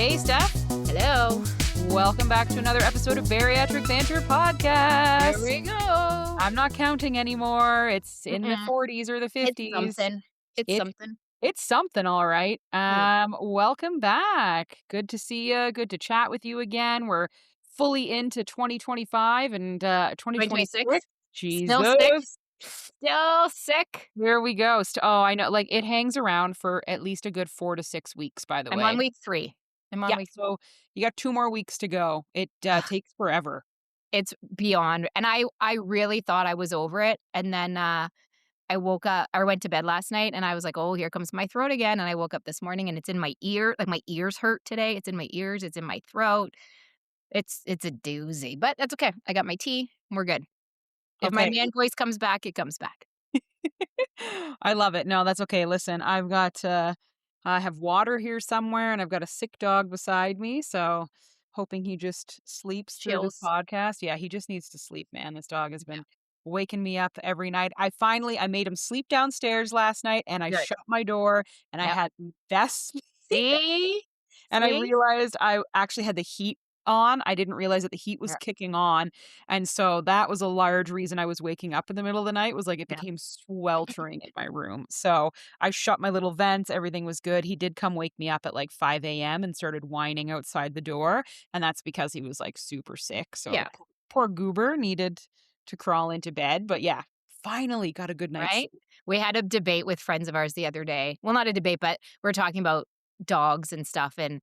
Hey, Steph. Hello. Welcome back to another episode of Bariatric Banter Podcast. Here we go. I'm not counting anymore. It's in the 40s or the It's 50s. something. It's It something. it's something, all right. Mm. Welcome back. Good to see you. Good to chat with you again. We're fully into 2025 and 2026. 2026. Still sick. Jesus. Still sick. Here we go. Oh, I know. Like it hangs around for at least a good 4 to 6 weeks, by the I'm way. on week 3. Yeah, so you got 2 more weeks to go. It takes forever. It's beyond. And I really thought I was over it. And then I woke up, I went to bed last night and I was like, oh, here comes my throat again. And I woke up this morning and it's in my ear. Like my ears hurt today. It's in my ears. It's in my throat. It's a doozy. But that's okay. I got my tea. We're good. If my Okay. man voice comes back, it comes back. I love it. No, that's okay. Listen, I have water here somewhere and I've got a sick dog beside me, so hoping he just sleeps through this Chills. podcast. Yeah, he just needs to sleep, man. This dog has been waking me up every night. I made him sleep downstairs last night and I Good. shut my door and I Yep. had the best See? and I See? realized I actually had the heat on. I didn't realize that the heat was Yeah. kicking on. And so that was a large reason I was waking up in the middle of the night was like it Yeah. became sweltering in my room. So I shut my little vents. Everything was good. He did come wake me up at like 5 a.m. and started whining outside the door. And that's because he was like super sick. So Yeah. poor goober needed to crawl into bed. But yeah, finally got a good night's Right? sleep. We had a debate with friends of ours the other day. Well, not a debate, but we're talking about dogs and stuff. And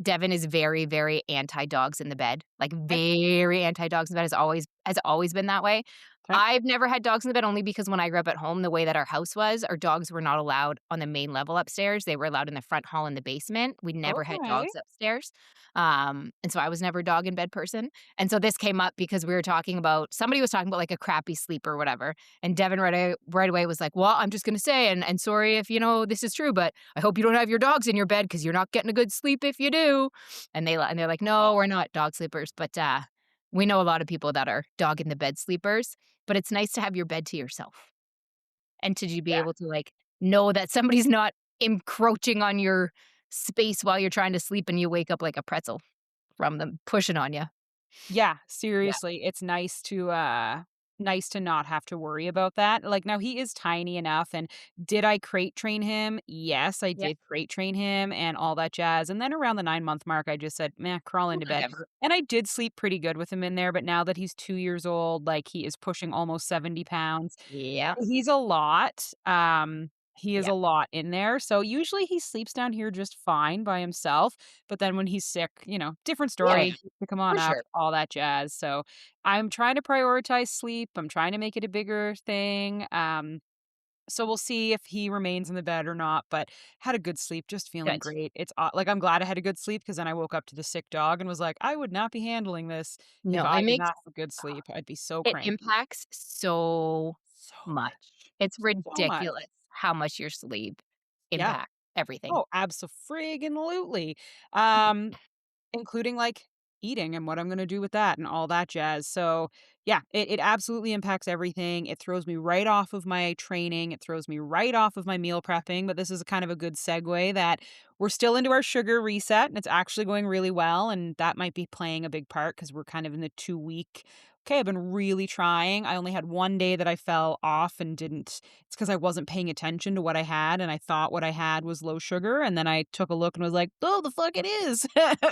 Devin is very, very anti-dogs in the bed. Like very anti-dogs in the bed. Has always been that way. Okay. I've never had dogs in the bed only because when I grew up at home, the way that our house was, our dogs were not allowed on the main level upstairs. They were allowed in the front hall in the basement. We never had Okay. dogs upstairs. And so I was never a dog in bed person. And so this came up because somebody was talking about like a crappy sleep or whatever. And Devin right away was like, well, I'm just going to say, and sorry if, this is true, but I hope you don't have your dogs in your bed because you're not getting a good sleep if you do. And they're like, no, we're not dog sleepers. But we know a lot of people that are dog in the bed sleepers. But it's nice to have your bed to yourself and to be able to like know that somebody's not encroaching on your space while you're trying to sleep and you wake up like a pretzel from them pushing on you. Yeah, seriously, it's nice to not have to worry about that. Like now he is tiny enough and did I crate train him? Yes, I Yeah. did crate train him and all that jazz. And then around the 9-month mark I just said, "Meh, crawl into bed." Whatever. And I did sleep pretty good with him in there, but now that he's 2 years old, like he is pushing almost 70 pounds. Yeah. He's a lot. He is Yeah. a lot in there. So usually he sleeps down here just fine by himself. But then when he's sick, different story. Yeah, Pick him on for up, sure. all that jazz. So I'm trying to prioritize sleep. I'm trying to make it a bigger thing. So we'll see if he remains in the bed or not. But had a good sleep, just feeling Good. great. Like I'm glad I had a good sleep because then I woke up to the sick dog and was like, I would not be handling this if No, I it did makes not have a good sleep. I'd be so it cranky. impacts so So much. much. It's So much. ridiculous how much your sleep Yeah. impacts everything. Oh, abso-friggin-lutely. Including, like, eating and what I'm gonna do with that and all that jazz. So, yeah, it absolutely impacts everything. It throws me right off of my training. It throws me right off of my meal prepping, but this is kind of a good segue that we're still into our sugar reset, and it's actually going really well, and that might be playing a big part because 'cause we're kind of in the 2-week, "Okay, I've been really trying." I only had 1 day that I fell off and didn't it's because I wasn't paying attention to what I had, and I thought what I had was low sugar, and then I took a look and was like, "Oh, the fuck it is."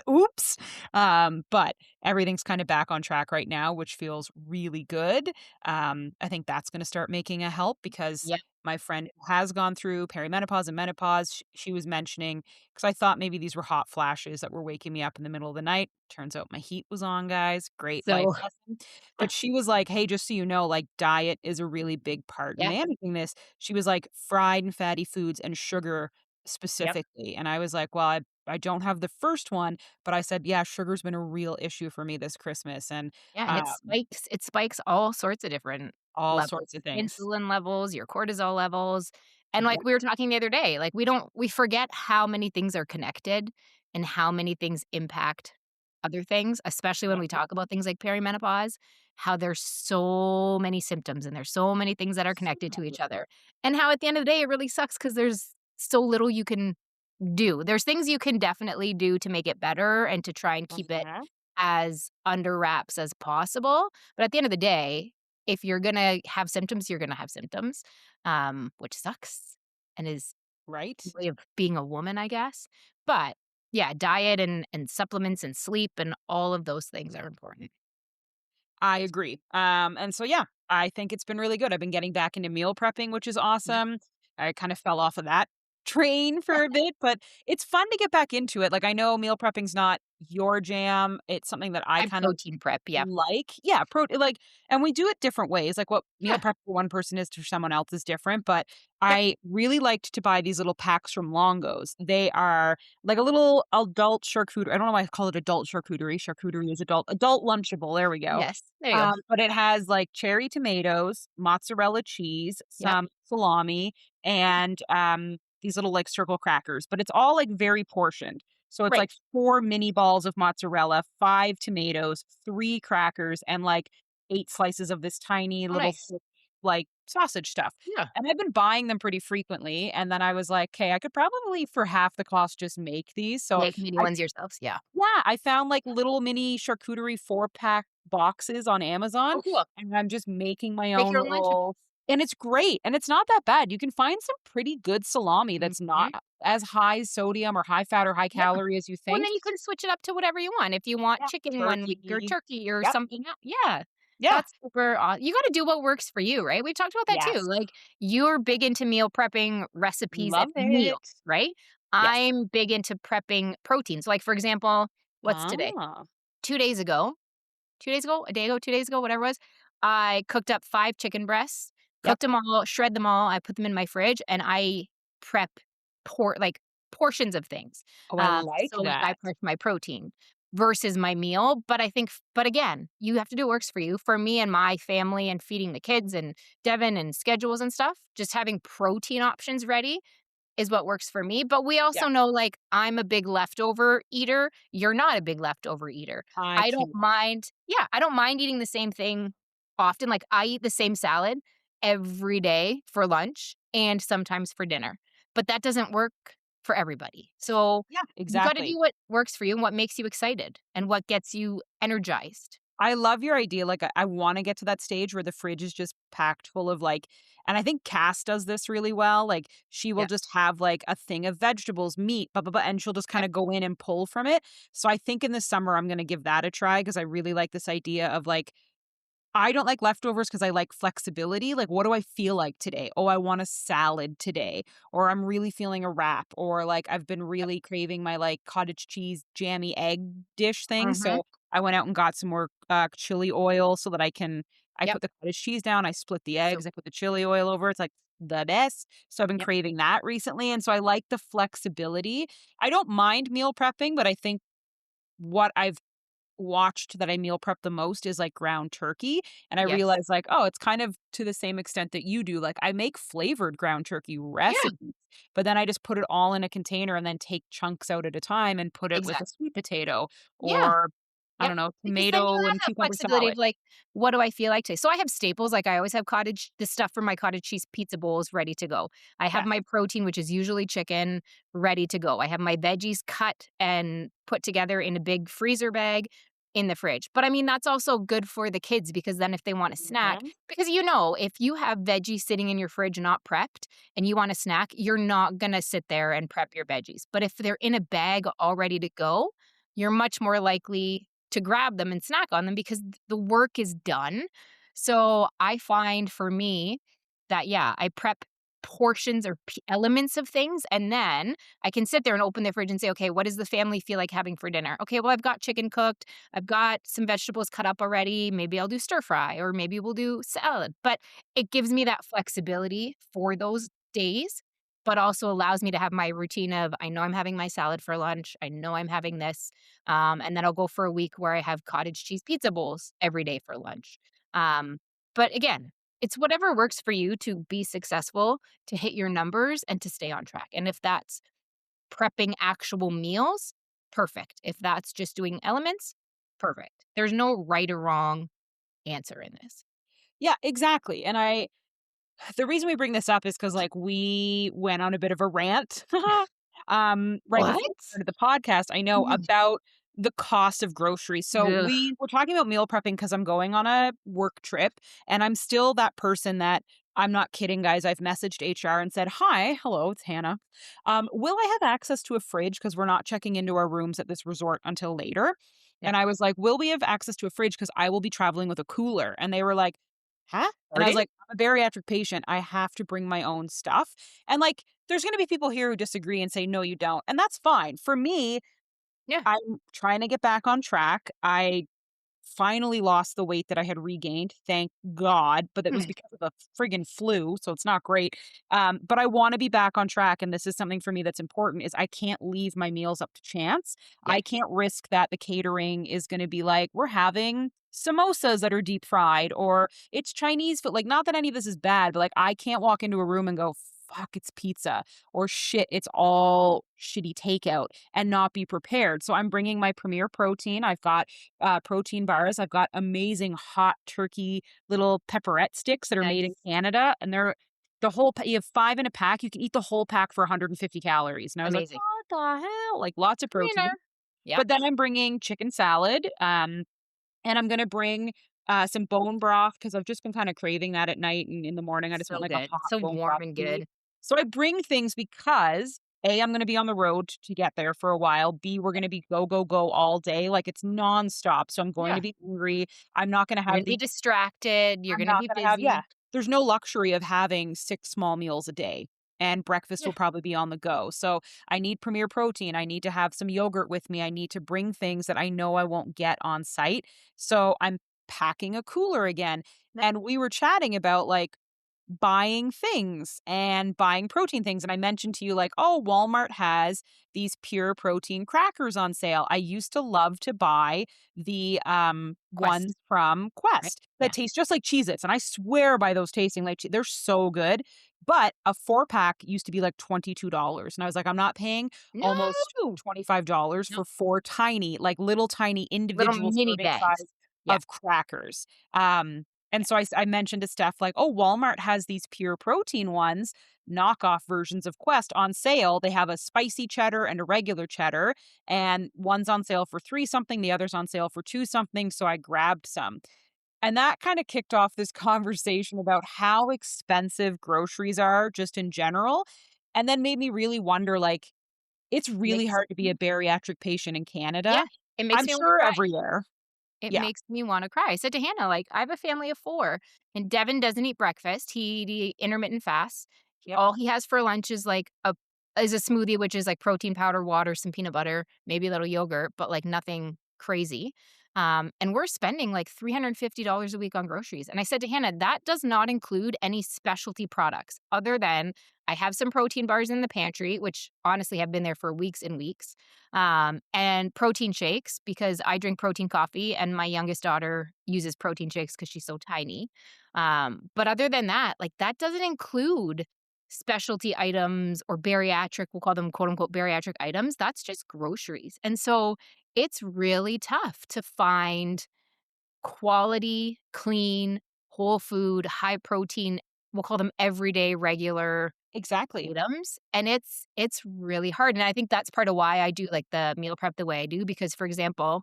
Oops. But everything's kind of back on track right now, which feels really good. I think that's going to start making a help because Yeah. my friend who has gone through perimenopause and menopause, she was mentioning, because I thought maybe these were hot flashes that were waking me up in the middle of the night. Turns out my heat was on, guys. Great life So lesson. But she was like, hey, just so you know, like diet is a really big part in yeah. managing this. She was like, fried and fatty foods and sugar Yep. specifically. And I was like, well, I don't have the first one, but I said, yeah, sugar's been a real issue for me this Christmas and Yeah, and uh, it spikes all sorts of different all levels. sorts of things. Insulin levels, your cortisol levels. And Yeah. like we were talking the other day, like we forget how many things are connected and how many things impact other things, especially when we talk about things like perimenopause, how there's so many symptoms and there's so many things that are So connected to many. each other. And how at the end of the day it really sucks because there's so little you can do. There's things you can definitely do to make it better and to try and keep it Mhm. as under wraps as possible, but at the end of the day, if you're gonna have symptoms, you're gonna have symptoms, which sucks and is Right? a way of being a woman, I guess. But, yeah, diet and supplements and sleep and all of those things are important. I agree. And so yeah, I think it's been really good. I've been getting back into meal prepping, which is Yep. awesome. I kind of fell off of that train for a bit, but it's fun to get back into it. Like I know meal prepping's not your jam. It's something that I I kind of protein prep, yep. like. Yeah, like and we do it different ways. Like what meal Yeah, prep for one person is for someone else is different, but yep. I really liked to buy these little packs from Longo's. They are like a little adult charcuterie. I don't know why I call it adult charcuterie. Charcuterie is adult lunchable. There we go. Yes, there you go. But it has like cherry tomatoes, mozzarella cheese, Yep, some salami, and these little like circle crackers. But it's all like very portioned. So it's right. like 4 mini balls of mozzarella, 5 tomatoes, 3 crackers, and like 8 slices of this tiny Oh, little nice. like sausage stuff. Yeah, And I've been buying them pretty frequently. And then I was like, "Okay, I could probably for half the cost just make these." So make mini I ones yourselves, yeah. yeah, I found, like, little mini charcuterie 4-pack boxes on Amazon, Oh, cool. and I'm just making my Make own your own lunch. little and it's great, and it's not that bad. You can find some pretty good salami that's not Mhm. as high sodium or high fat or high Yeah. calorie as you Well, and think. then you can switch it up to whatever you want. If you want Yeah. chicken one week or Turkey. turkey or Yep. something el yeah. Yeah. That's super you gotta do what works for you, right? We talked about that too. Yes. Like, you're big into meal prepping recipes and Love meals, it. right? Yes. I'm big into prepping proteins. Like, for example, what's today? Ah. 2 days ago 2 days ago, a day ago, 2 days ago, whatever it was, I cooked up 5 chicken breasts, Yep. cooked them all, shred them all, I put them in my fridge, and I prep like, portions of things, Oh, I like so that I that. prep my protein versus my meal, but I think but again, you have to do what works for you. For me and my family and feeding the kids and Devin and schedules and stuff, just having protein options ready is what works for me, but we Yeah. also know, like, I'm a big leftover eater, you're not a big leftover eater. I I don't can mind yeah, I don't mind eating the same thing often, like, I eat the same salad every day for lunch and sometimes for dinner, but that doesn't work for everybody. So, yeah, you gotta exactly. do what works for you and what makes you excited and what gets you energized. I love your idea, like, I wanna get to that stage where the fridge is just packed full of, like and I think Cass does this really well, like, she will Yeah. just have, like, a thing of vegetables, meat, blah, blah, blah, and she'll just Yep. kinda go in and pull from it, so I think in the summer, I'm gonna give that a try because I really like this idea of, like, I don't like leftovers because I like flexibility. Like, what do I feel like today? Oh, I want a salad today, or I'm really feeling a wrap, or like I've been Yep. really craving my like cottage cheese jammy egg dish thing. Mhm. So I went out and got some more chili oil so that I Yep. put the cottage cheese down, I split the So eggs, I put the chili oil over. It's like the best. So I've been yep. craving that recently. And so I like the flexibility. I don't mind meal prepping, but I think what I've watched that I meal prep the most is, like, ground turkey, and I Yes. realized, like, oh, it's kind of to the same extent that you do, like, I make flavored ground turkey Yeah, recipes, but then I just put it all in a container and then take chunks out at a time and put it with a exactly. sweet potato Yeah. or, I Yep, don't know, because then you tomato have and that cucumber flexibility of, salad. like, what do I feel like today? So I have staples, like, I always have the stuff for my cottage cheese pizza bowls ready to go. I have Okay. my protein, which is usually chicken, ready to go. I have my veggies cut and put together in a big freezer bag in the fridge. But, I mean, that's also good for the kids because then if they want a snack Mhm. because, if you have veggies sitting in your fridge not prepped and you want a snack, you're not gonna sit there and prep your veggies. But if they're in a bag all ready to go, you're much more likely to grab them and snack on them because the work is done. So I find for me that, yeah, I prep portions or elements of things and then I can sit there and open the fridge and say, okay, what does the family feel like having for dinner? Okay, well, I've got chicken cooked. I've got some vegetables cut up already. Maybe I'll do stir fry or maybe we'll do salad. But it gives me that flexibility for those days, but also allows me to have my routine of I know I'm having my salad for lunch. I know I'm having this. And then I'll go for a week where I have cottage cheese pizza bowls every day for lunch. Um, but again, it's whatever works for you to be successful, to hit your numbers, and to stay on track. And if that's prepping actual meals, perfect. If that's just doing elements, perfect. There's no right or wrong answer in this. Yeah, exactly, and I the reason we bring this up is because like, we went on a bit of a rant right before What? we started the podcast, I know Mhm. about the cost of groceries. So Ugh. we were talking about meal prepping because I'm going on a work trip and I'm still that person that I'm not kidding, guys. I've messaged HR and said, "Hi, hello, it's Hannah. Will I have access to a fridge? Because we're not checking into our rooms at this resort until later." Yeah. And I was like, "Will we have access to a fridge? Because I will be traveling with a cooler." And they were like, "Huh?" And I was Pardon? like, "I'm a bariatric patient. I have to bring my own stuff." And like, there's going to be people here who disagree and say, "No, you don't." And that's fine. For me, Yeah. I'm trying to get back on track. I finally lost the weight that I had regained, thank God, but it was Mm. because of the friggin' flu, so it's not great. But I wanna be back on track, and this is something for me that's important, is I can't leave my meals up to chance. Yeah. I can't risk that the catering is gonna be like, "We're having samosas that are deep fried," or "It's Chinese food." Like, not that any of this is bad, but, like, I can't walk into a room and go, "Fuck, it's pizza," or "Shit, it's all shitty takeout," and not be prepared. So I'm bringing my Premier Protein. I've got protein bars. I've got amazing hot turkey little pepperette sticks that are made in Nice. Canada, and they're the whole you have 5 in a pack. You can eat the whole pack for 150 calories, and I was like, Amazing. "What the hell?" Like, lots of protein. Winner. Yep. But then I'm bringing chicken salad, and I'm gonna bring, some bone broth because 'cause I've just been kinda craving that at night, and in the morning, I just want, So like, a good. hot So bone warm broth and tea. good. So I bring things because, A, I'm gonna be on the road to get there for a while, B, we're gonna be go, go, go all day, like, it's nonstop, so I'm going to Yeah. be hungry. I'm not gonna You're have gonna be the distracted. You're I'm gonna not be gonna have yeah. busy. There's no luxury of having 6 small meals a day, and breakfast Yeah. will probably be on the go. So, I need Premier Protein, I need to have some yogurt with me, I need to bring things that I know I won't get on site. So, I'm packing a cooler again, Ni and we were chatting about, like, buying things and buying protein things, and I mentioned to you, like, "Oh, Walmart has these pure protein crackers on sale." I used to love to buy the, Quest, ones from right? Quest that Yeah. taste just like Cheez-Its, and I swear by those tasting like they're so good, but a 4-pack used to be, like, $22, and I was like, "I'm not paying almost No! $25 No. for 4 tiny, like, little tiny Little individual mini serving bags. size Yeah. of crackers." And Yeah. so I mentioned to Steph, like, "Oh, Walmart has these pure protein ones, knockoff versions of Quest on sale. They have a spicy cheddar and a regular cheddar, and one's on sale for 3 something, the other's on sale for 2 something." So I grabbed some. And that kinda kicked off this conversation about how expensive groceries are just in general, and then made me really wonder, like, it's really Makes hard to be a bariatric patient in Yeah. Canada. It makes I'm me wanna sure cry. everywhere. It Yeah. makes me wanna cry. I said to Hannah, like, I have a family of 4, and Devin doesn't eat breakfast. He intermittent fasts. Yep. All he has for lunch is, like, a smoothie, which is, like, protein powder, water, some peanut butter, maybe a little yogurt, but, like, nothing crazy. And we're spending, like, $350 a week on groceries, and I said to Hannah, "That does not include any specialty products other than I have some protein bars in the pantry," which honestly have been there for weeks and weeks, and protein shakes because I drink protein coffee and my youngest daughter uses protein shakes because she's so tiny. But other than that, like that doesn't include specialty items or bariatric, we'll call them quote unquote bariatric items. That's just groceries. And so it's really tough to find quality, clean, whole food, high protein, we'll call them everyday regular Exactly. items, and it's really hard, and I think that's part of why I do, like, the meal prep the way I do because, for example,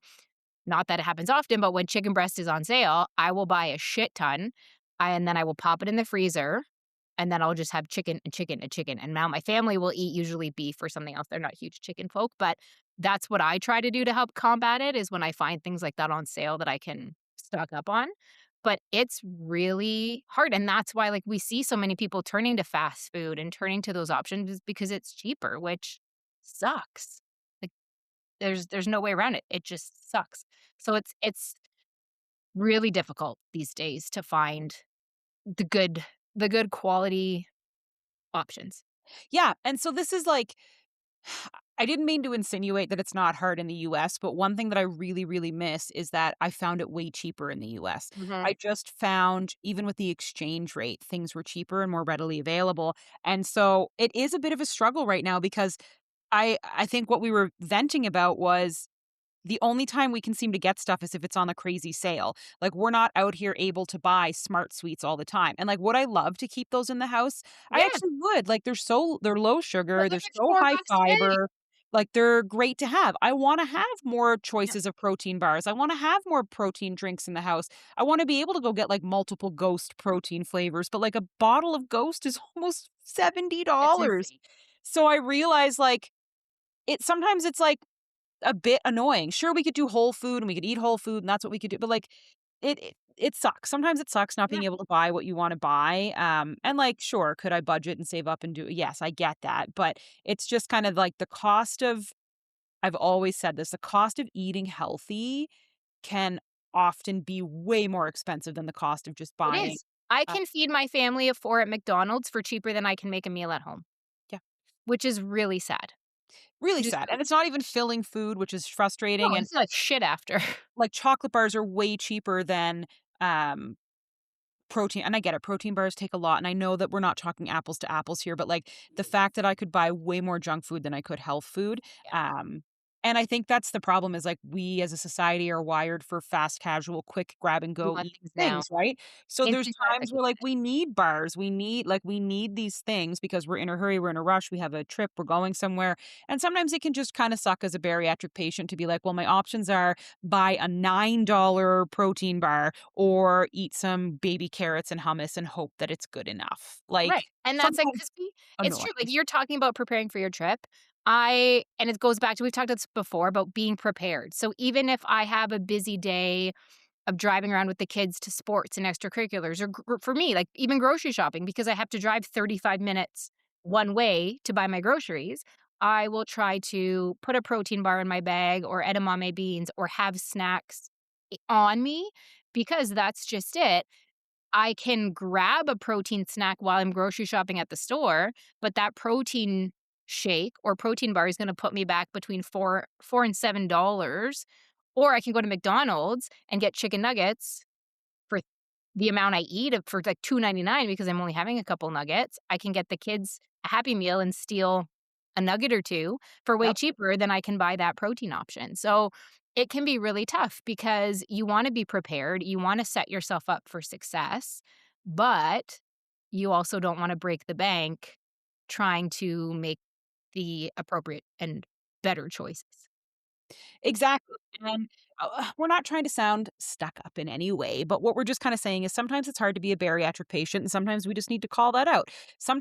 not that it happens often, but when chicken breast is on sale, I will buy a shit ton, and then I will pop it in the freezer, and then I'll just have chicken and chicken and chicken, and now my family will eat usually beef or something else. They're not huge chicken folk, but that's what I try to do to help combat it is when I find things like that on sale that I can stock up on. But it's really hard, and that's why, like, we see so many people turning to fast food and turning to those options is because it's cheaper, which sucks. Like, there's no way around it. It just sucks. So it's really difficult these days to find the good the good quality options. Yeah, and so this is like I didn't mean to insinuate that it's not hard in the US, but one thing that I really, really miss is that I found it way cheaper in the US. Mhm. I just found, even with the exchange rate, things were cheaper and more readily available. And so it is a bit of a struggle right now because I think what we were venting about was the only time we can seem to get stuff is if it's on a crazy sale. Like, we're not out here able to buy Smart Sweets all the time, and, like, would I love to keep those in the house? I Yeah, actually would, like, they're low but sugar, they're they're like so $4 high a bag. fiber, like, they're great to have. I wanna have more Yeah, choices of protein bars, I wanna have more protein drinks in the house. I wanna be able to go get, like, multiple Ghost protein flavors, but, like, a bottle of Ghost is almost it's $70. insane. So I realize, like, sometimes it's, like, a bit annoying. Sure, we could do whole food and we could eat whole food and that's what we could do, but, like, it sucks. Sometimes it sucks not Yeah, being able to buy what you wanna buy, and, like, sure, could I budget and save up and do yes, I get that, but it's just kind of like the cost of I've always said this, the cost of eating healthy can often be way more expensive than the cost of just it buying, is. I uh can feed my family of 4 at McDonald's for cheaper than I can make a meal at home, yeah, which is really sad, really which is sad, really and it's not even filling food, which is frustrating, no, and, it's like shit after. like, chocolate bars are way cheaper than, um protein and I get it, protein bars take a lot, and I know that we're not talking apples to apples here, but, like, the fact that I could buy way more junk food than I could health food, Yeah, and I think that's the problem is, like, we as a society are wired for fast casual, quick grab and we go want easy things now. things, right? So there's Instant times where, like, gratification. we need bars, we need these things because we're in a hurry, we're in a rush, we have a trip, we're going somewhere, and sometimes it can just kinda suck as a bariatric patient to be like, "Well, my options are buy a $9 protein bar or eat some baby carrots and hummus and hope that it's good enough." Right, Like, and that's like sometimes 'cause we it's true, like, annoying. you're talking about preparing for your trip. I and it goes back to we've talked about this before about being prepared. So even if I have a busy day of driving around with the kids to sports and extracurriculars or for me, like, even grocery shopping because I have to drive 35 minutes one way to buy my groceries, I will try to put a protein bar in my bag or edamame beans or have snacks on me because that's just it. I can grab a protein snack while I'm grocery shopping at the store, but that protein shake or protein bar is gonna put me back between 4 and $7, or I can go to McDonald's and get chicken nuggets for the amount I eat of for, like, $2.99 because I'm only having a couple nuggets. I can get the kids a Happy Meal and steal a nugget or 2 for way Yep. cheaper than I can buy that protein option. So, it can be really tough because you wanna be prepared, you wanna set yourself up for success, but you also don't wanna break the bank trying to make the appropriate and better choices. Exactly, and, we're not trying to sound stuck up in any way, but what we're just kinda saying is sometimes it's hard to be a bariatric patient, and sometimes we just need to call that out.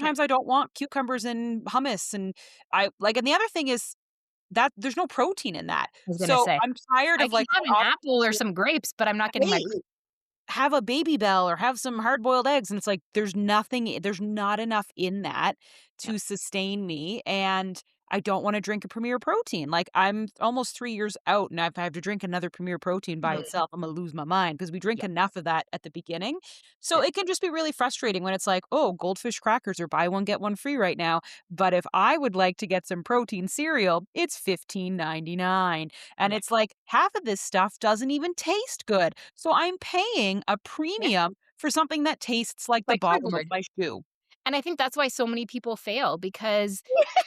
Yeah, Sometimes I don't want cucumbers and hummus, and and the other thing is that there's no protein in that. I was gonna So, say. I'm tired I of, can like, have an my apple or options some grapes, but I'm not getting my being have a Baby Bell or have some hard-boiled eggs, and it's like, there's not enough in that Yep, to sustain me, and I don't wanna drink a Premier Protein, like, I'm almost 3 years out, and if I have to drink another Premier Protein by mhm, itself, I'm gonna lose my mind because we drink yep, enough of that at the beginning, so yeah, it can just be really frustrating when it's like, "Oh, Goldfish crackers are buy one, get one free right now," but if I would like to get some protein cereal, it's 15.99. And yeah, it's like half of this stuff doesn't even taste good. So I'm paying a yeah, premium for something that tastes like the like bottom of cardboard. my shoe. And I think that's why so many people fail because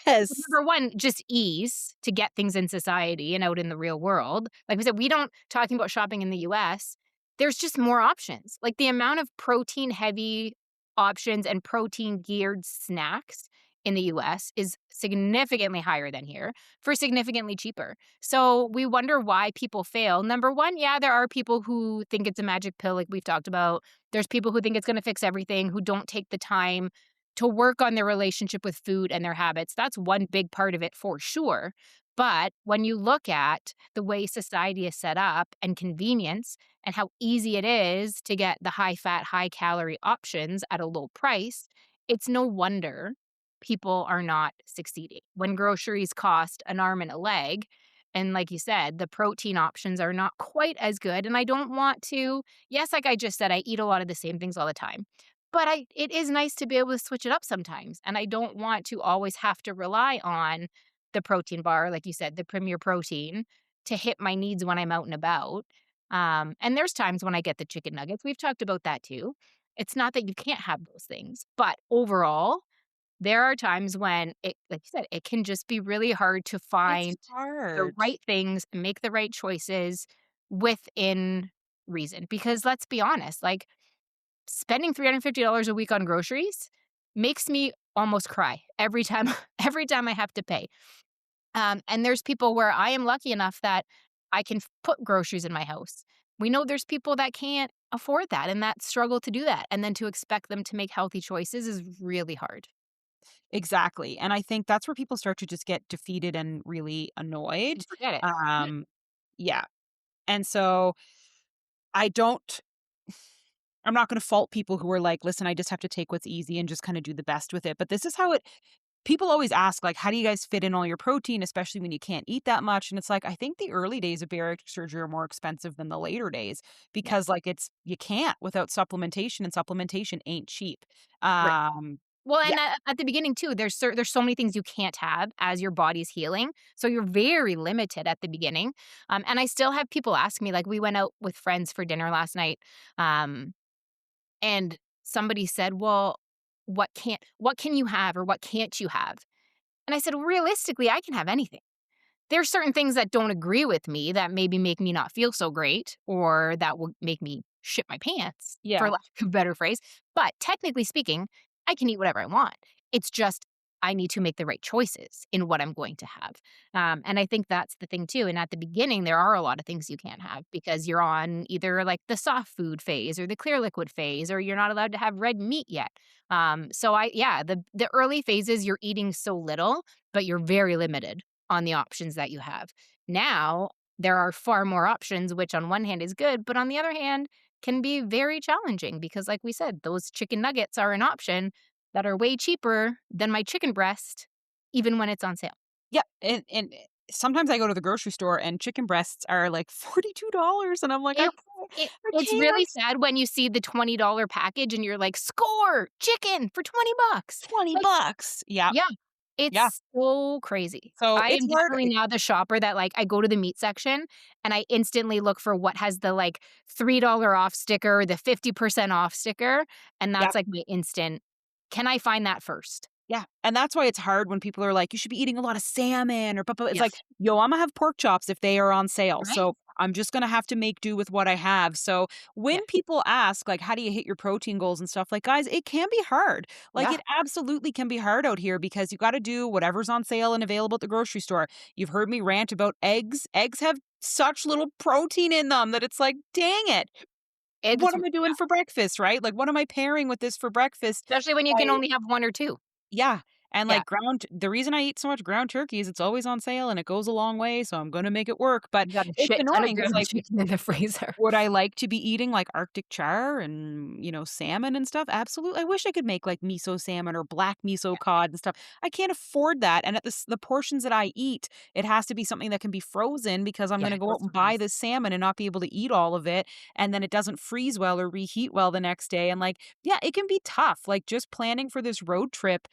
Yes. number 1, just ease to get things in society and out in the real world. Like we said, we don't talking about shopping in the US, there's just more options. Like the amount of protein heavy options and protein geared snacks in the US is significantly higher than here for significantly cheaper. So we wonder why people fail. Number 1, yeah, there are people who think it's a magic pill like we've talked about. There's people who think it's going to fix everything who don't take the time to work on their relationship with food and their habits. That's one big part of it for sure. But when you look at the way society is set up and convenience and how easy it is to get the high fat, high calorie options at a low price, it's no wonder people are not succeeding. When groceries cost an arm and a leg, and like you said, the protein options are not quite as good. And I don't want to, yes, like I just said, I eat a lot of the same things all the time. But it is nice to be able to switch it up sometimes, and I don't want to always have to rely on the protein bar, like you said, the Premier Protein, to hit my needs when I'm out and about. And there's times when I get the chicken nuggets. We've talked about that too. It's not that you can't have those things, but overall, there are times when it, like you said, it can just be really hard to It's find the hard. right things and make the right choices within reason. Because let's be honest, like spending $350 a week on groceries makes me almost cry every time every time I have to pay. And there's people where I am lucky enough that I can put groceries in my house. We know there's people that can't afford that and that struggle to do that. And then to expect them to make healthy choices is really hard. Exactly, and I think that's where people start to just get defeated and really And annoyed. forget it. Yeah. Um, yeah, and so I don't I'm not gonna fault people who are like, "Listen, I just have to take what's easy and just kinda do the best with it," but this is how it people always ask, like, "How do you guys fit in all your protein, especially when you can't eat that much?" And it's like, I think the early days of bariatric surgery are more expensive than the later days Yeah. because, like, it's you can't without supplementation, and supplementation ain't cheap. Right. Um, Well, yeah, and at the beginning too, there's so many things you can't have as your body's healing, so you're very limited at the beginning. And I still have people ask me, like, we went out with friends for dinner last night, um, and somebody said, "Well, what can you have or what can't you have?" And I said, "Well, realistically, I can have anything." There's certain things that don't agree with me that maybe make me not feel so great or that will make me shit my pants, for yeah. lack of a better phrase. But technically speaking, I can eat whatever I want. It's just I need to make the right choices in what I'm going to have. And I think that's the thing too. And at the beginning, there are a lot of things you can't have because you're on either like the soft food phase or the clear liquid phase, or you're not allowed to have red meat yet. Yeah, the early phases, you're eating so little, but you're very limited on the options that you have. Now, there are far more options, which on one hand is good, but on the other hand can be very challenging because, like we said, those chicken nuggets are an option that are way cheaper than my chicken breast, even when it's on sale. Yeah, and sometimes I go to the grocery store and chicken breasts are like $42 and I'm like, It, I it's really can't. sad when you see the $20 package and you're like, score chicken for 20 bucks. 20 Like, bucks. Yeah, yeah, yeah. it's so crazy. So I it's am hard. definitely now the shopper that, like, I go to the meat section and I instantly look for what has the, like, $3 off sticker, the 50% off sticker, and Yeah. that's, like, my instant, "Can I find that first?" Yeah, and that's why it's hard when people are like, "You should be eating a lot of salmon," or blah. It's like, Yes. "Yo, Imma have pork chops if they are on sale, Right? so I'm just gonna have to make do with what I have." So, when Yeah. people ask, like, "How do you hit your protein goals and stuff?" Like, guys, it can be hard. Like, Yeah. it absolutely can be hard out here because you gotta do whatever's on sale and available at the grocery store. You've heard me rant about eggs. Eggs have such little protein in them that it's like, "Dang it. What It's am I doing for breakfast?" Right? Like, "What am I pairing with this for breakfast?" especially when you can only have 1 or 2. Yeah, and, Yeah. like, ground the reason I eat so much ground turkey is it's always on sale and it goes a long way, so I'm gonna make it work, but You got a it's shit ton of annoying because ground like, chicken in the freezer. would I like to be eating, like, Arctic char and, salmon and stuff? Absolutely, I wish I could make, like, miso salmon or black miso Yeah. cod and stuff. I can't afford that, and at the portions that I eat, it has to be something that can be frozen because I'm Yeah, gonna go those out and buy freeze. this salmon and not be able to eat all of it, and then it doesn't freeze well or reheat well the next day, and, like, yeah, it can be tough, like, just planning for this road trip.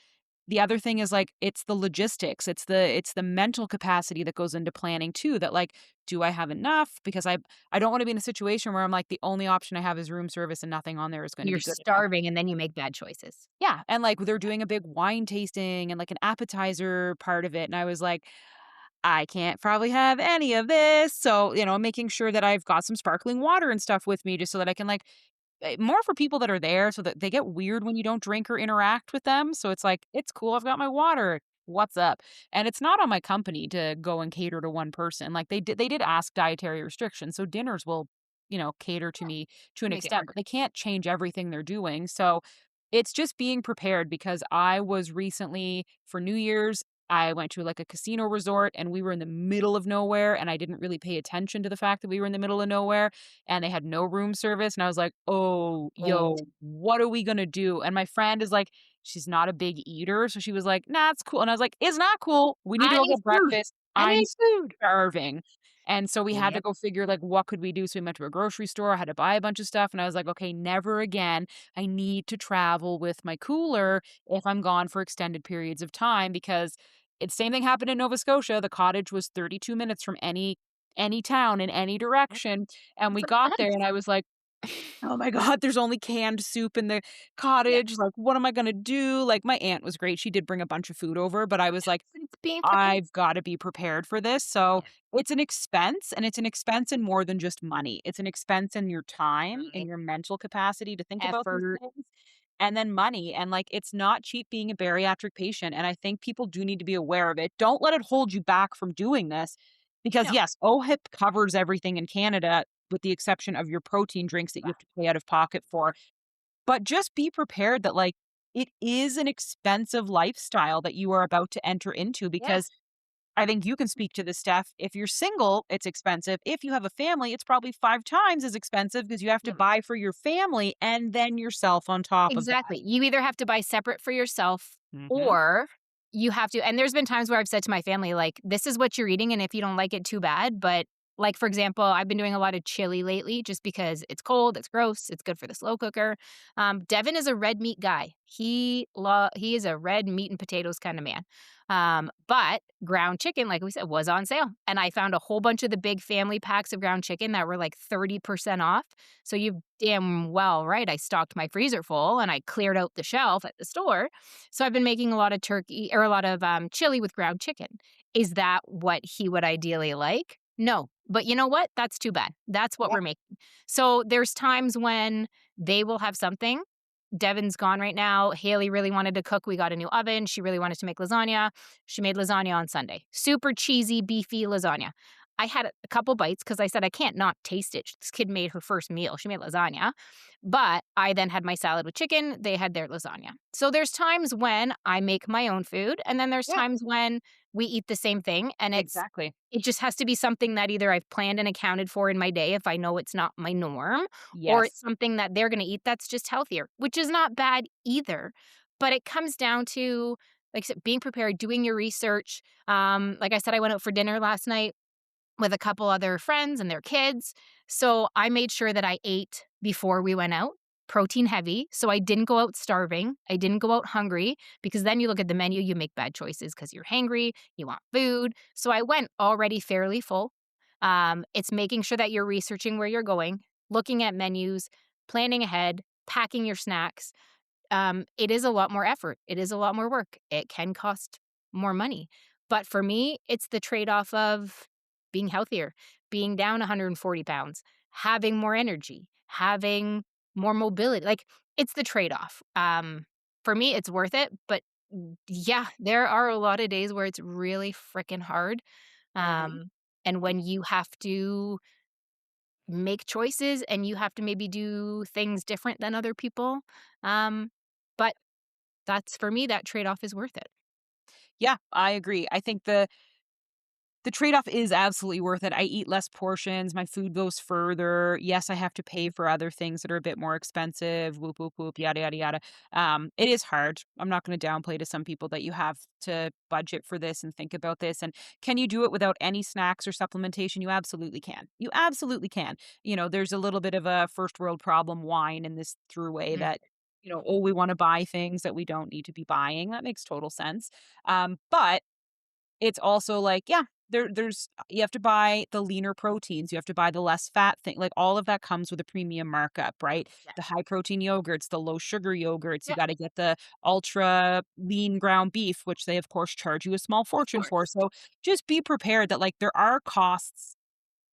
The other thing is, like, it's the logistics, it's the mental capacity that goes into planning too, that, like, do I have enough? Because I don't wanna be in a situation where I'm like, the only option I have is room service and nothing on there is gonna You're be good enough. starving and then you make bad choices. Yeah, and, like, they're doing a big wine tasting and, like, an appetizer part of it, and I was like, "I can't probably have any of this," so, making sure that I've got some sparkling water and stuff with me just so that I can, like, more for people that are there so that they get weird when you don't drink or interact with them. So it's like, it's cool. I've got my water. What's up? And it's not on my company to go and cater to one person. Like they did ask dietary restrictions. So dinners will, cater to Yeah, me to an make it extent, work. but they can't change everything they're doing. So it's just being prepared because I was recently for New Year's I went to like a casino resort and we were in the middle of nowhere and I didn't really pay attention to the fact that we were in the middle of nowhere and they had no room service, and I was like, "Oh, Oh, yo, what are we gonna do?" And my friend is like she's not a big eater, so she was like, "Nah, it's cool." And I was like, "It's not cool. We need to I go need get food. breakfast. I I'm need food. starving." And so we had to Yep. go figure, like, what could we do? So we went to a grocery store, I had to buy a bunch of stuff, and I was like, "Okay, never again. I need to travel with my cooler if I'm gone for extended periods of time," because it's same thing happened in Nova Scotia. The cottage was 32 minutes from any town in any Yep. direction, and It's we like got there, and nice. I was like Oh my god, there's only canned soup in the Yeah, cottage, like, what am I gonna do? Like, my aunt was great, she did bring a bunch of food over, but I was like, but it's being prepared. I've gotta be prepared for this, so Yeah, it's an expense, and it's an expense in more than just money. It's an expense in your time, in time, your mental capacity to think about these effort. things, and then money, and, like, it's not cheap being a bariatric patient, and I think people do need to be aware of it. Don't let it hold you back from doing this because, No, yes, OHIP covers everything in Canada with the exception of your protein drinks that you have to pay out of pocket for, but just be prepared that, like, it is an expensive lifestyle that you are about to enter into yeah, because I think you can speak to this, Steph. If you're single, it's expensive. If you have a family, it's probably 5 times as expensive because you have to yeah. buy for your family and then yourself on top of that. Exactly. You either have to buy separate for yourself Mhm. or you have to and there's been times where I've said to my family, like, "This is what you're eating, and if you don't like it, too bad." But, like, for example, I've been doing a lot of chili lately just because it's cold, it's gross, it's good for the slow cooker. Devin is a red meat guy. He is a red meat and potatoes kinda man. But ground chicken, like we said, was on sale, and I found a whole bunch of the big family packs of ground chicken that were, like, 30% off. So you damn well right, I stocked my freezer full and I cleared out the shelf at the store. So I've been making a lot of turkey or a lot of chili with ground chicken. Is that what he would ideally like? No. But you know what? That's too bad. That's what Yeah. we're making. So there's times when they will have something. Devin's gone right now. Haley really wanted to cook. We got a new oven. She really wanted to make lasagna. She made lasagna on Sunday. Super cheesy, beefy lasagna. I had a couple bites because I said I can't not taste it. This kid made her first meal. She made lasagna. But I then had my salad with chicken. They had their lasagna. So there's times when I make my own food, and then there's Yeah, times when we eat the same thing. And exactly. it just has to be something that either I've planned and accounted for in my day if I know it's not my norm, or Yes. it's something that they're gonna eat that's just healthier, which is not bad either. But it comes down to, like I said, being prepared, doing your research. Like I said, I went out for dinner last night with a couple other friends and their kids. So I made sure that I ate before we went out, protein heavy. So I didn't go out starving. I didn't go out hungry because then you look at the menu, you make bad choices because you're hangry, you want food. So I went already fairly full. It's making sure that you're researching where you're going, looking at menus, planning ahead, packing your snacks. It is a lot more effort. It is a lot more work. It can cost more money. But for me, it's the trade off of being healthier, being down 140 pounds, having more energy, having more mobility. Like it's the trade off. For me, it's worth it. But yeah, there are a lot of days where it's really freaking hard. Mhm. Um, and when you have to make choices and you have to maybe do things different than other people. Um, but that's for me, that trade-off is worth it. Yeah, I agree. I think the trade-off is absolutely worth it. I eat less portions, my food goes further. Yes, I have to pay for other things that are a bit more expensive, whoop, whoop, whoop, yada, yada, yada. It is hard. I'm not gonna downplay to some people that you have to budget for this and think about this, and can you do it without any snacks or supplementation? You absolutely can. You absolutely can. You know, there's a little bit of a first world problem whine in this through way Mm, that, "Oh, we wanna buy things that we don't need to be buying." That makes total sense. But it's also like, yeah, there's you have to buy the leaner proteins, you have to buy the less fat thing, like, all of that comes with a premium markup, right? yeah. The high protein yogurts, the low sugar yogurts, you Yeah, gotta get the ultra lean ground beef, which they, of course, charge you a small of fortune for, course. so just be prepared that, like, there are costs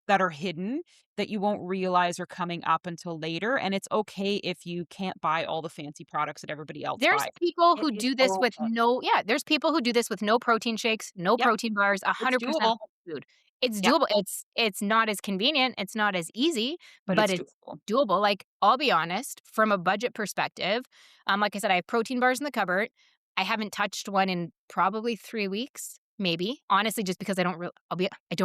that are hidden that you won't realize are coming up until later, and it's okay if you can't buy all the fancy products that everybody else There's buys. people It who is do this with okay. there's people who do this with no protein shakes, no Yep, protein bars, it's 100% doable. whole food. It's Yep, doable. It's not as convenient, it's not as easy, but but it's it's doable. doable. Like, I'll be honest, from a budget perspective, like I said, I have protein bars in the cupboard. I haven't touched one in probably 3 weeks, maybe. Honestly, just because I don't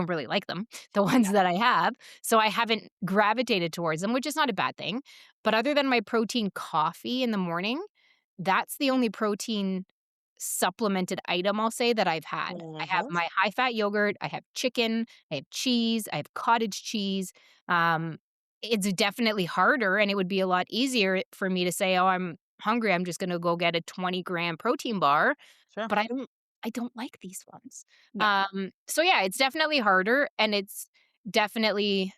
really like them, the ones Yeah. that I have. So I haven't gravitated towards them, which is not a bad thing. But other than my protein coffee in the morning, that's the only protein supplemented item I'll say that I've had. I have Mhm. my high fat yogurt, I have chicken, I have cheese, I have cottage cheese. Um, it's definitely harder and it would be a lot easier for me to say, "Oh, I'm hungry, I'm just gonna go get a 20-gram protein bar," Sure. but I don't like these ones. No. So yeah, it's definitely harder and it's definitely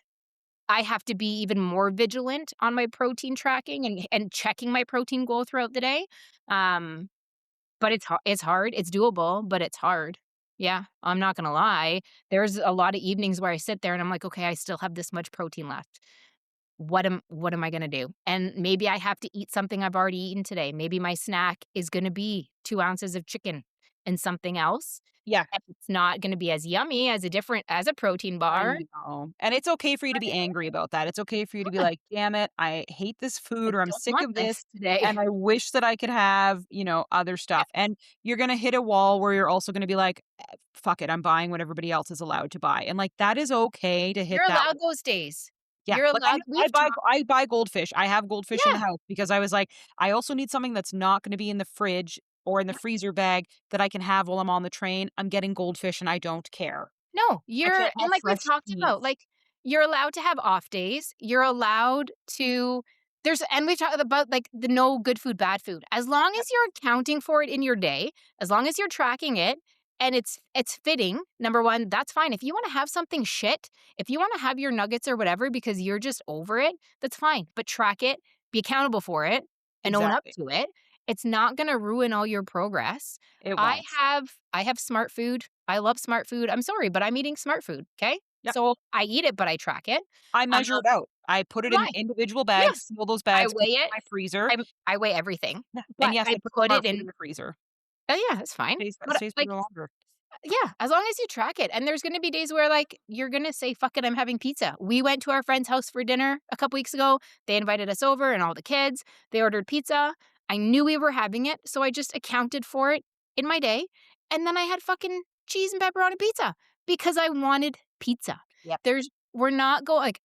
I have to be even more vigilant on my protein tracking and checking my protein goal throughout the day. Um, but it's hard, it's doable, but it's hard. Yeah, I'm not gonna lie. There's a lot of evenings where I sit there and I'm like, "Okay, I still have this much protein left. What am I gonna do?" And maybe I have to eat something I've already eaten today. Maybe my snack is gonna be 2 ounces of chicken and something else, Yeah. and it's not gonna be as yummy as a protein I bar. know, and it's okay for you to be angry about that. It's okay for you to be Yeah, like, "Damn it, I hate this I food," or "I'm don't sick want of this, this today. and I wish that I could have, other Yeah, stuff." And you're gonna hit a wall where you're also gonna be like, "Fuck it, I'm buying what everybody else is allowed to buy." And, like, that is okay to hit you're that. allowed those days. Yeah, You're like, I allowed I we've buy talked I buy goldfish. I have goldfish in the Yeah, house because I was like, I also need something that's not gonna be in the fridge or in the yeah. freezer bag that I can have while I'm on the train. I'm getting goldfish, and I don't care. No, I you're can't and have like we've fresh talked cheese. about, like, you're allowed to have off days. You're allowed to there's and we've talked about, like, the no good food, bad food. As long Yep, as you're accounting for it in your day, as long as you're tracking it and it's fitting, number 1, that's fine. If you wanna have something shit, if you wanna have your nuggets or whatever because you're just over it, that's fine, but track it, be accountable for it, and own up exactly. to it. It's not gonna ruin all your progress. It I won't. I have smart food. I love smart food. I'm sorry, but I'm eating smart food, okay? Yep. So, I eat it, but I track it. I Um, measure it out. I put so it do in I. individual Yeah, bags, seal those I bags, put weigh them in it. my freezer. I weigh everything, Yeah, and but yes, I I put put it smart food in in the freezer. oh, yeah, that's fine. But, Stays for like longer. yeah, as long as you track it, and there's gonna be days where, like, you're gonna say, "Fuck it, I'm having pizza." We went to our friend's house for dinner a couple weeks ago. They invited us over and all the kids. They ordered pizza. I knew we were having it, so I just accounted for it in my day, and then I had fucking cheese and pepperoni pizza because I wanted pizza. Yep. We're not going like,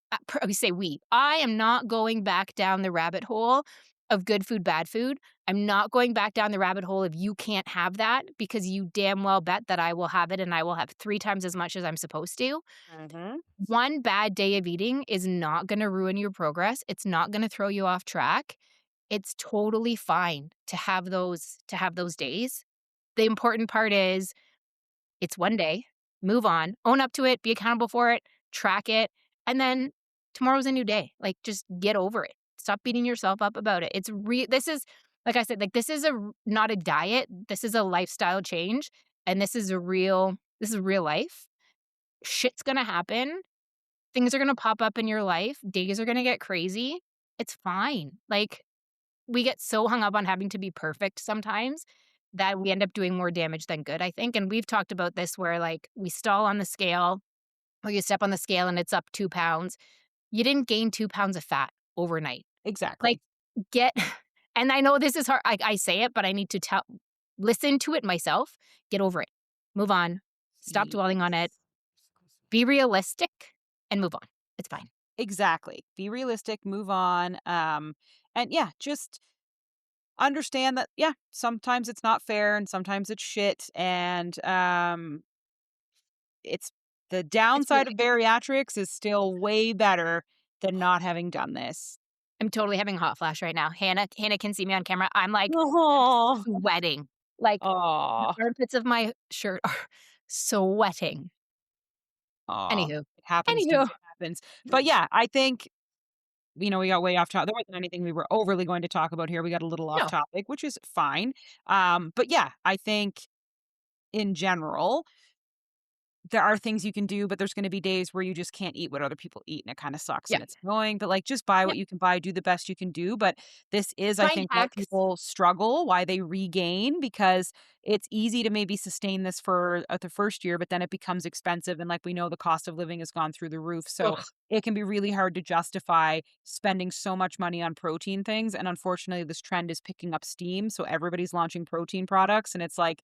we say we. I am not going back down the rabbit hole of good food, bad food. I'm not going back down the rabbit hole of you can't have that because you damn well bet that I will have it and I will have 3 times as much as I'm supposed to. Mhm. One bad day of eating is not gonna ruin your progress. It's not gonna throw you off track. It's totally fine to have those days. The important part is it's one day, move on, own up to it, be accountable for it, track it, and then tomorrow's a new day. Like, just get over it. Stop beating yourself up about it. This is like I said, like, this is not a diet. This is a lifestyle change, and this is real life. Shit's gonna happen. Things are gonna pop up in your life. Days are gonna get crazy. It's fine. Like, we get so hung up on having to be perfect sometimes that we end up doing more damage than good, I think, and we've talked about this where, like, we stall on the scale or you step on the scale and it's up 2 pounds. You didn't gain 2 pounds of fat overnight. Like, Exactly. get and I know this is hard, I say it, but I need to tell listen to it myself. Get over it. Move on. Stop Yes. dwelling on it. Be realistic and move on. It's fine. Exactly. Be realistic, move on, and yeah, just understand that, yeah, sometimes it's not fair and sometimes it's shit, and, it's the It's really downside of bariatrics is still way better than not having done this. I'm totally having a hot flash right now. Hannah can see me on camera. I'm Oh. sweating. Like, the Aw. armpits of my shirt are sweating. Aw. Anywho. It happens, dude, Anywho. it happens. But yeah, I think, we got way off topic. There wasn't anything we were overly going to talk about here. We got a little off No. topic, which is fine. But yeah, I think in general, there are things you can do, but there's gonna be days where you just can't eat what other people eat, and it kinda sucks Yeah. and it's annoying, but, like, just buy Yeah. what you can buy, do the best you can do, but this is, I Find think, why hacks. people struggle, why they regain, because it's easy to maybe sustain this for, the first year, but then it becomes expensive, and, like, we know the cost of living has gone through the roof, so Ugh. it can be really hard to justify spending so much money on protein things, and unfortunately, this trend is picking up steam, so everybody's launching protein products, and it's like,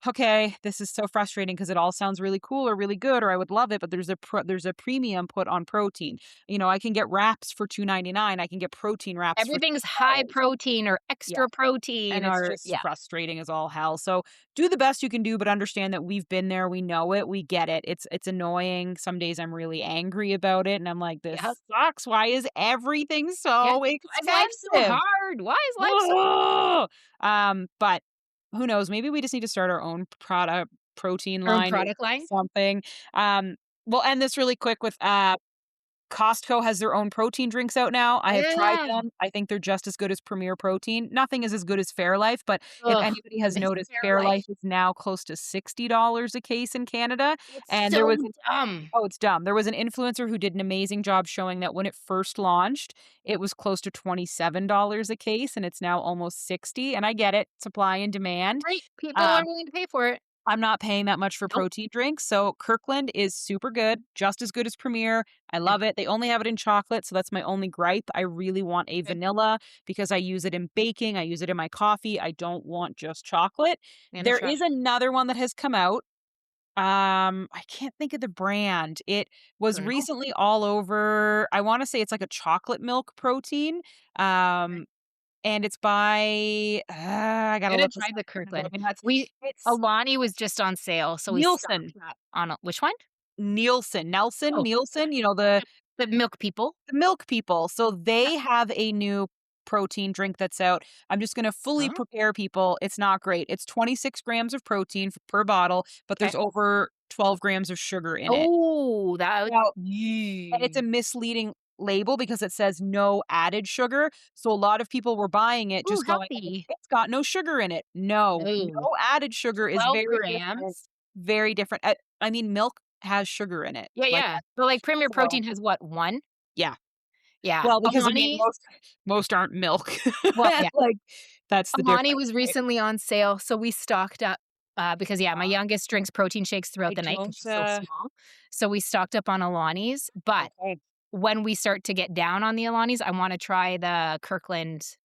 okay, this is so frustrating because it all sounds really cool or really good or I would love it, but there's a premium put on protein. I can get wraps for 2.99. I can get protein wraps for Everything's high $6. protein or Yeah, extra protein and it's or just yeah. frustrating as all hell. So do the best you can do, but understand that we've been there, we know it, we get it. It's annoying. Some days I'm really angry about it, and I'm like, Yep. this sucks. Why is everything Yeah. so Why is life so expensive? hard? Why is life so Ugh. But who knows? Maybe we just need to start our own product protein Our own line or product line? something. We'll end this really quick with Costco has their own protein drinks out now. I have tried Yeah. them. I think they're just as good as Premier Protein. Nothing is as good as Fairlife, but if Ugh, anybody has miss noticed, Fairlife Fairlife. is now close to $60 a case in Canada, It's and there so was dumb. oh, it's dumb. There was an influencer who did an amazing job showing that when it first launched, it was close to $27 a case, and it's now almost 60, and I get it, supply and demand. Right, people are Um, willing to pay for it. I'm not paying that much for Nope. protein drinks, so Kirkland is super good, just as good as Premier. I Mm, love it. They only have it in chocolate, so that's my only gripe. I really want a okay. vanilla because I use it in baking, I use it in my coffee. I don't want just chocolate. I'm gonna There try. is another one that has come out. I can't think of the brand. It I was don't know. recently all over. I wanna say it's like a chocolate milk protein, Okay. um, and it's by I I gotta gotta look this try up. the It's gonna Kirkland. drive me nuts. We It's Alani was just on sale, so we Nielsen. stocked up on a which one? Nelson, Oh, Nielsen, you know, the the milk people. the milk people. So Yeah. they have a new protein drink that's out. I'm just gonna fully Oh, prepare people. It's not great. It's 26 grams of protein per bottle, but okay. there's over 12 grams of sugar in it. Oh, that would Now and it's a yee. misleading label because it says no added sugar. So a lot of people were buying it Ooh, just going, "Oh, healthy. it's got no sugar in it." No, No, no added sugar is 12 very different, grams. very different. I mean, milk has sugar in it. Yeah, Like, yeah. But, like, Premier so Protein has what, 1? yeah. Yeah. Well, because again, Alani most aren't milk. well, yeah. Like, that's the Alani difference, was right? recently on sale, so we stocked up, because, yeah, my Uh, youngest drinks protein shakes throughout I the night because don't, she's so small. So we stocked up on Alani's, but okay. when we start to get down on the Alani's, I wanna try the Kirkland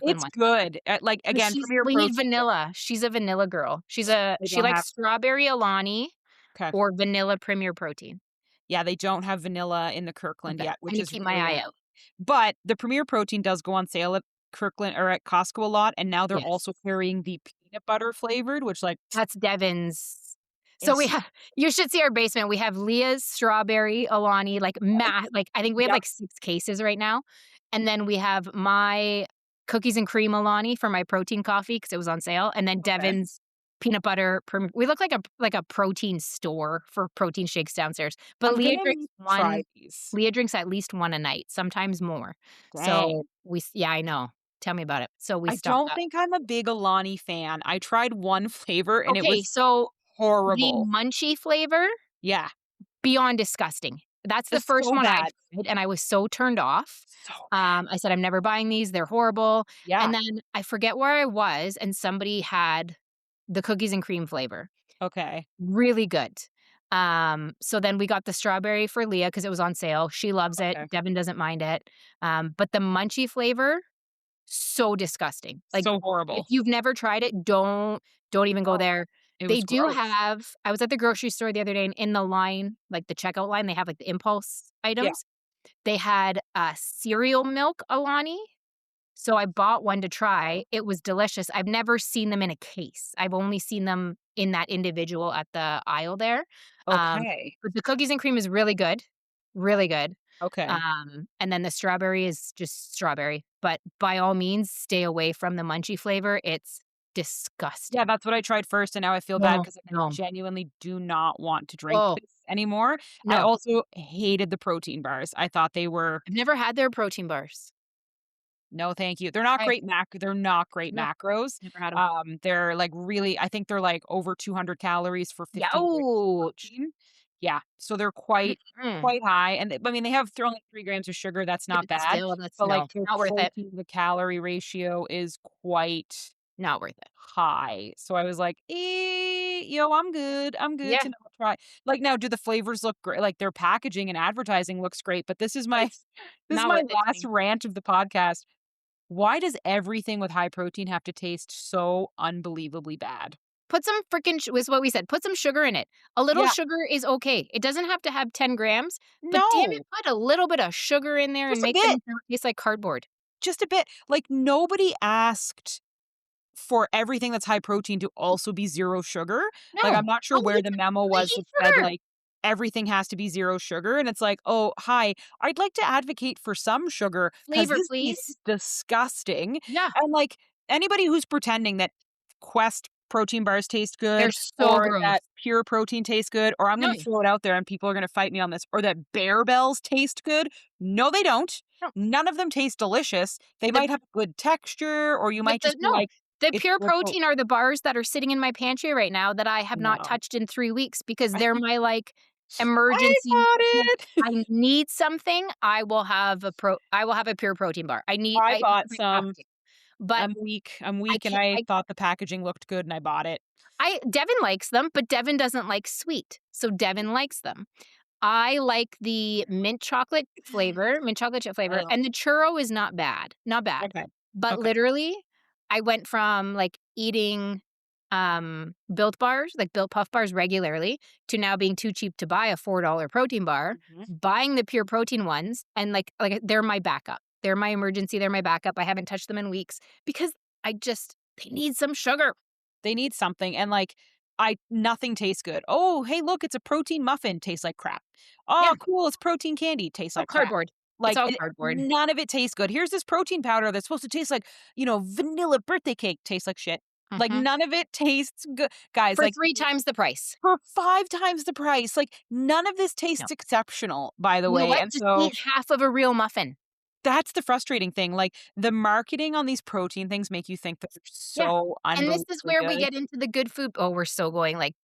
It's one. good. Like, But again, Premier we need Protein, vanilla. She's a vanilla girl. they She don't likes have strawberry Alani 'kay. or vanilla Premier Protein. Yeah, they don't have vanilla in the Kirkland Okay. yet, I which need to is keep my really eye annoying. out. But the Premier Protein does go on sale at Kirkland or at Costco a lot, and now they're Yes. also carrying the peanut butter flavored, which, like, That's Devin's. So we is have you should see our basement. We have Leah's strawberry Alani, like, I think we have, yep, like, 6 cases right now, and then we have my cookies and cream Alani for my protein coffee because it was on sale, and then okay. Devin's peanut butter we look like a protein store for protein shakes downstairs, but I'm gonna need to try these. Leah drinks at least 1 a night, sometimes more. Dang. So yeah, I know. Tell me about it. So we I stocked don't up. think I'm a big Alani fan. I tried one flavor and it Okay, was so the horrible. munchie flavor Yeah, beyond disgusting. That's the it's first so one I bad. tried, and I was so turned off. So bad. I said, "I'm never buying these, they're horrible." Yeah, And then I forget where I was, and somebody had the cookies and cream flavor. okay, Really good. So then we got the strawberry for Leah because it was on sale. She loves it. okay. Devin doesn't mind it. But the munchie flavor, so disgusting. Like, So if horrible. you've never tried it, don't even go Oh, there. it They was do gross. have I was at the grocery store the other day, and in the line, like the checkout line, they have, like, the impulse Yeah, items. They had, cereal milk Alani, so I bought one to try. It was delicious. I've never seen them in a case. I've only seen them in that individual at the aisle there. Um, okay, but the cookies and cream is really good, really good. okay. And then the strawberry is just strawberry, but by all means, stay away from the munchie flavor. It's Yeah, disgusting. that's what I tried first, and now I feel bad No, because I no. genuinely do not want to drink Oh, this anymore. I no. also hated the protein bars. I thought they were I've never had their protein bars. no, thank you. They're not great No, macros. never had them. They're, like, really I think they're, like, over 200 calories for 15 grams of Ouch. protein. Yeah, so they're quite Mm-mm. quite high, and I mean, they have thrown, like, 3 grams of sugar, that's Yeah, not but bad, still, that's but, like, no, their not worth it. protein to calorie ratio is quite Not worth it. high. So I was like, yo, I'm good Yeah, to not try." Like, now do the flavors look great? Like, their packaging and advertising looks great, but this is but my it's this is not my worth it to last me. rant of the podcast. Why does everything with high protein have to taste so unbelievably bad? Put some freaking was what we said, put some sugar in it. A little Yeah, sugar is okay. It doesn't have to have 10 grams, but damn it, no, put a little bit of sugar in there and just a make them bit, taste like cardboard. just a bit. Like, nobody asked for everything that's high protein to also be 0 sugar. Like, No, I'm not sure where only the memo was eat that said, sugar. like, everything has to be 0 sugar, and it's like, "Oh, hi, I'd like to advocate for some sugar because Flavor, this please. tastes disgusting." Yeah. And, like, anybody who's pretending that Quest protein bars taste They're good, so or gross. that pure protein tastes good, or I'm No, gonna throw it out there and people are gonna fight me on this, or that Bear Bells taste good. No, they don't. no. None of them taste delicious. They The might have good texture, or you but might the just be no, like, the it's pure a little protein are the bars that are sitting in my pantry right now that I have not no. touched in 3 weeks because they're my, like, I emergency bought like, it. I need something, I will have a pure protein bar. I I bought have some. to. But I'm I weak, and can't I thought the packaging looked good, and I bought it. Devin likes them, but Devin doesn't like sweet, so Devin likes them. I like the mint chocolate chip flavor, Oh, and the churro is not bad, not bad. okay. But Okay. literally, I went from, like, eating, Built bars, like Built Puff bars regularly, to now being too cheap to buy a $4 protein bar, Mhm. buying the pure protein ones, and, they're my backup. They're my emergency, they're my backup. I haven't touched them in weeks because they need some sugar. They need something, and, like, I nothing tastes good. "Oh, hey, look, it's a protein muffin," tastes like crap. Yeah, "Oh, cool, it's protein candy," tastes all like crap. cardboard. It's Like, all cardboard. none of it tastes good. "Here's this protein powder that's supposed to taste like, vanilla birthday cake," tastes like shit. Like, Mhm. none of it tastes good. Guys, For like, 3 times the price. for 5 times the price, like, none of this No. tastes exceptional, by the You know way, what? and Just so eat half of a real muffin. that's the frustrating thing, like, the marketing on these protein things make you think that they're Yeah. so And this is unbelievably where we good. get into the good food we're still going, like,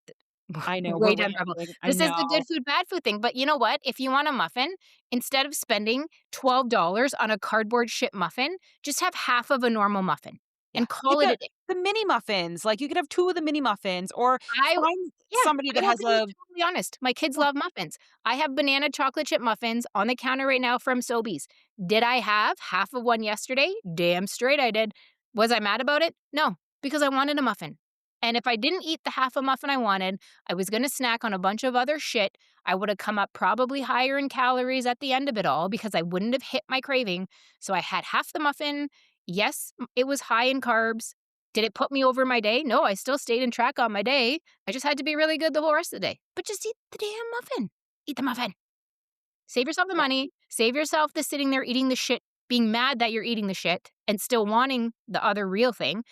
I know, we're way down the rabbit hole. rambling. I This is the good know. food, bad food thing, but you know what? If you want a muffin, instead of spending $12 on a cardboard shit muffin, just have half of a normal muffin Yeah, and call get it a day. the mini muffins, like, you could have 2 of the mini muffins, or I find Yeah, somebody I that will has be a totally honest. My kids yeah, love muffins. I have banana chocolate chip muffins on the counter right now from Sobeys. Did I have half of one yesterday? Damn straight I did. Was I mad about it? No, because I wanted a muffin. And if I didn't eat the half a muffin I wanted, I was going to snack on a bunch of other shit. I would have come up probably higher in calories at the end of it all because I wouldn't have hit my craving. So I had half the muffin. Yes, it was high in carbs. Did it put me over my day? No, I still stayed in track on my day. I just had to be really good the whole rest of the day. But just eat the damn muffin. Eat the muffin. Save yourself the yeah. money. Save yourself the sitting there eating the shit, being mad that you're eating the shit and still wanting the other real thing.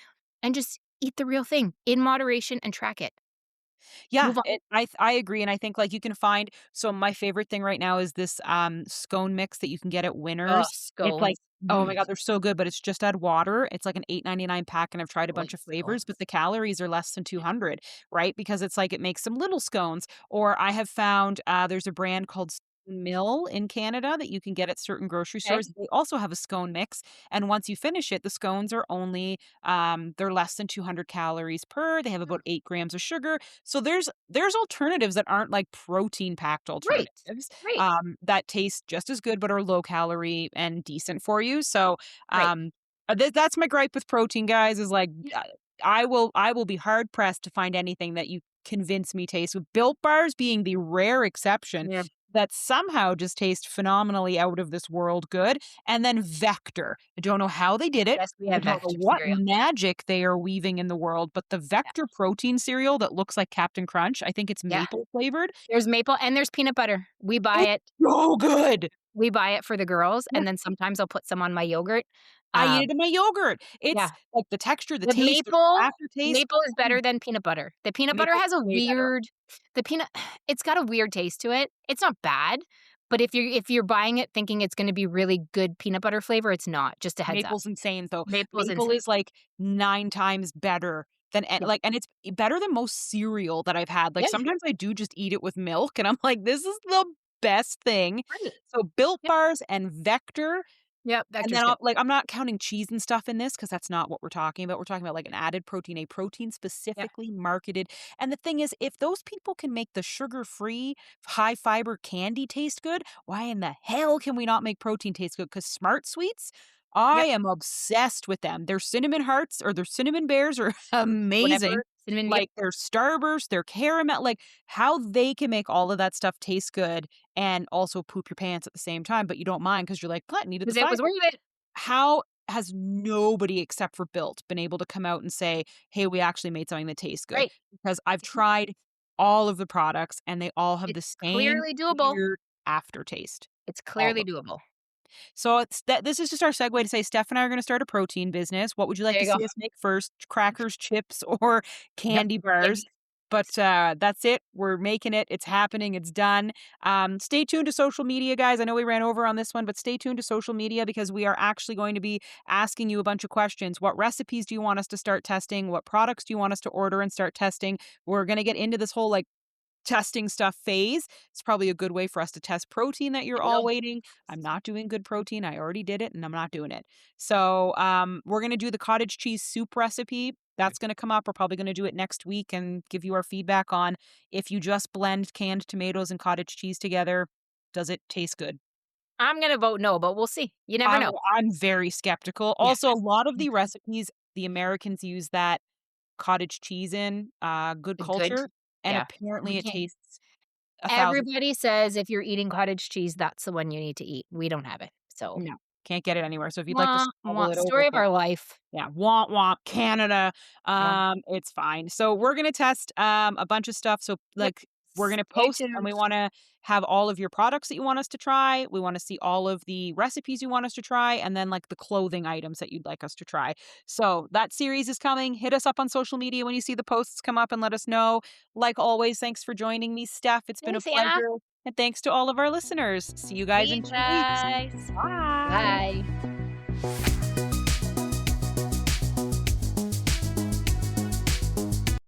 And just eat the real thing in moderation and track it. Yeah, Move on. I agree, and I think, like, you can find so my favorite thing right now is this, scone mix that you can get at Ugh, Winners. It's like, scones. oh my Mm, god, they're so good, but it's just add water. It's like an 8.99 pack, and I've tried a I like bunch of flavors, but scones. the calories are less than 200, right? Because it's like it makes some little scones, or I have found, there's a brand called Mill in Canada that you can get at certain grocery Okay. stores. They also have a scone mix, and once you finish it, the scones are only, they're less than 200 calories per. They have about 8 grams of sugar, so there's alternatives that aren't like protein packed Great. alternatives, Great. that taste just as good but are low calorie and decent for you. So, Great. um, that's my gripe with protein, guys, is like, Yeah. I will be hard pressed to find anything that you convince me tastes with Built Bars being the rare exception Yeah. that somehow just taste phenomenally out of this world good, and then Vector. I don't know how they did it. Yes, we I have don't know Vector what cereal. magic they are weaving in the world, but the Yeah. Vector protein cereal that looks like Captain Crunch, I think it's Yeah. maple flavored. There's maple and there's peanut butter. We buy It's it. so good. We buy it for the girls, Yeah, and then sometimes I'll put some on my yogurt. I eat Um, it in my yogurt. yeah, It's like the texture, the the taste, there's aftertaste. maple is Mm, better than peanut butter. The peanut butter maple's has a way better. weird the peanut it's got a weird taste to it. It's not bad, but if you're buying it thinking it's gonna be really good peanut butter flavor, it's not. Just a heads up. Maple's insane, though. Maple is Maple insane. is, like, 9 times better than Yeah. and it's better than most cereal that I've had. Like, Yeah, sometimes I do just eat it with milk, and I'm like, "This is the best thing." right. So, Built Yep, Bars and Vector, yep, and Vector's then good. I'm not counting cheese and stuff in this because that's not what we're talking about. We're talking about, like, an added protein, a protein Yeah, specifically marketed, and the thing is, if those people can make the sugar-free, high fiber candy taste good, why in the hell can we not make protein taste good? Because Smart Sweets, I yep, am obsessed with them. Their cinnamon hearts or their cinnamon bears are amazing. whatever, cinnamon, yep. Like, their Starburst, their caramel, like, how they can make all of that stuff taste good and also poop your pants at the same time, but you don't mind because 'cause you're like, "Glutton, needed the 'Cause it was fiber." worth it. How has nobody except for Built been able to come out and say, "Hey, we actually made something that tastes good?" Right. Because I've tried all of the products and they all have the It's same clearly doable. weird aftertaste. It's All clearly of them. doable. So this is just our segue to say Steph and I are gonna start a protein business. What would you like There to you go. see us make first? Crackers, chips, or Yep. candy bars? Candy. But, that's it. We're making it. It's happening. It's done. Stay tuned to social media, guys. I know we ran over on this one, but stay tuned to social media because we are actually going to be asking you a bunch of questions. What recipes do you want us to start testing? What products do you want us to order and start testing? We're gonna get into this whole, like, testing stuff phase. It's probably a good way for us to test protein that you're There you all go. waiting. I'm not doing good protein. I already did it and I'm not doing it. So, we're going to do the cottage cheese soup recipe. That's going to come up. We're probably going to do it next week and give you our feedback on if you just blend canned tomatoes and cottage cheese together, does it taste good? I'm gonna vote no, but we'll see. You never know. I'm very skeptical. Yeah. Also, a lot of the recipes the Americans use that cottage cheese in, good The good. culture, and Yeah. apparently We it can't. tastes 1,000. Everybody says if you're eating cottage cheese, that's the one you need to eat. We don't have it. So, No, can't get it anywhere, so if you'd like to wah, smuggle wah. it over, Story of our life. yeah, womp womp, Canada, Yeah. it's fine. So we're gonna test, a bunch of stuff, so, Yep. like, we're gonna Stay post and tuned. we wanna have all of your products that you want us to try, we wanna see all of the recipes you want us to try, and then, like, the clothing items that you'd like us to try. So that series is coming, hit us up on social media when you see the posts come up and let us know. Like always, thanks for joining me, Steph, it's been a Thanks, Anna. pleasure, and thanks to all of our listeners. See you guys See in you 2 weeks. guys. Bye. Bye.